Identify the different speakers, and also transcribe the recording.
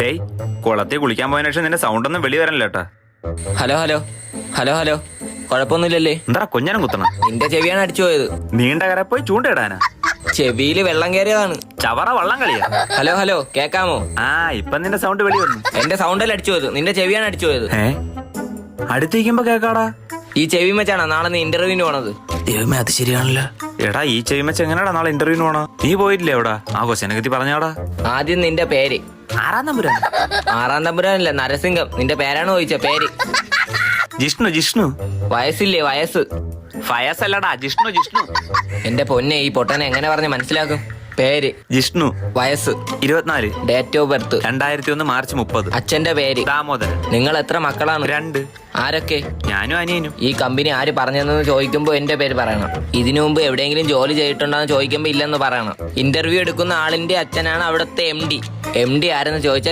Speaker 1: ഏയ് കുളത്തിൽ കുളിക്കാൻ പോയതിനു ശേഷം നിന്റെ സൗണ്ട് ഒന്നും വെളി വരല്ലോ കേട്ടാ.
Speaker 2: ഹലോ ഹലോ ഹലോ ഹലോ കുഴപ്പമൊന്നുമില്ലല്ലേ?
Speaker 1: എന്താ കുഞ്ഞനം കുത്തണം?
Speaker 2: നിന്റെ ചെവിയാണ് അടിച്ചു പോയത്.
Speaker 1: നീണ്ട കര പോയി ചൂണ്ടയിടാനാ?
Speaker 2: ചെവിയില് വെള്ളം കയറിയതാണ്.
Speaker 1: ചവറ വള്ളം കളിയാ.
Speaker 2: ഹലോ ഹലോ കേക്കാമോ?
Speaker 1: ആ ഇപ്പൊ നിന്റെ സൗണ്ട് വെളി വന്നു.
Speaker 2: എന്റെ സൗണ്ടല്ല അടിച്ചു പോയത്, നിന്റെ ചെവിയാണ് അടിച്ചു പോയത്.
Speaker 1: അടുത്തിരിക്കുമ്പോ കേക്കാടാ.
Speaker 2: ഈ ചെവി വെച്ചാണ് നാളെ നീ ഇന്റർവ്യൂവിന് പോണത്.
Speaker 1: ദൈവമേ അത് ശരിയാണല്ലോ. എടാ ഈ ചെവിമച്ച എങ്ങനെയാടാ നാളെ ഇന്റർവ്യൂവിന് പോണോ? നീ പോയിട്ടില്ലേ എവിടാ? ആ ക്വസ്റ്റ്യനെ പറഞ്ഞാടാ.
Speaker 2: ആദ്യം നിന്റെ പേര്.
Speaker 1: 6-ാം നമ്പരാ?
Speaker 2: 6-ാം നമ്പരല്ല, നരസിംഹം. നിന്റെ പേരാണ് ചോദിച്ച പേര്.
Speaker 1: ജിഷ്ണു. ജിഷ്ണു
Speaker 2: വയസ്സില്ലേ? വയസ്സ്.
Speaker 1: ഫയസല്ലടാ, ജിഷ്ണു. ജിഷ്ണു.
Speaker 2: എന്റെ പൊന്നെ, ഈ പൊട്ടനെ എങ്ങനെ പറഞ്ഞ് മനസ്സിലാക്കും? പേര്
Speaker 1: ജിഷ്ണു.
Speaker 2: വയസ്സ്
Speaker 1: 24.
Speaker 2: Date of birth
Speaker 1: 2001 March 30.
Speaker 2: അച്ഛന്റെ പേര്
Speaker 1: ദാമോദരൻ.
Speaker 2: നിങ്ങൾ എത്ര മക്കളാണ്?
Speaker 1: 2.
Speaker 2: ആരൊക്കെ?
Speaker 1: ഞാനും അനിയനും.
Speaker 2: ഈ കമ്പനി ആര് പറഞ്ഞെന്ന് ചോദിക്കുമ്പോ എന്റെ പേര് പറയണം. ഇതിനു മുമ്പ് എവിടെയെങ്കിലും ജോലി ചെയ്തിട്ടുണ്ടോന്ന് ചോദിക്കുമ്പോ ഇല്ലെന്ന് പറയണം. ഇന്റർവ്യൂ എടുക്കുന്ന ആളിന്റെ അച്ഛനാണ് അവിടുത്തെ MD. MD ആരെന്ന് ചോദിച്ചാൽ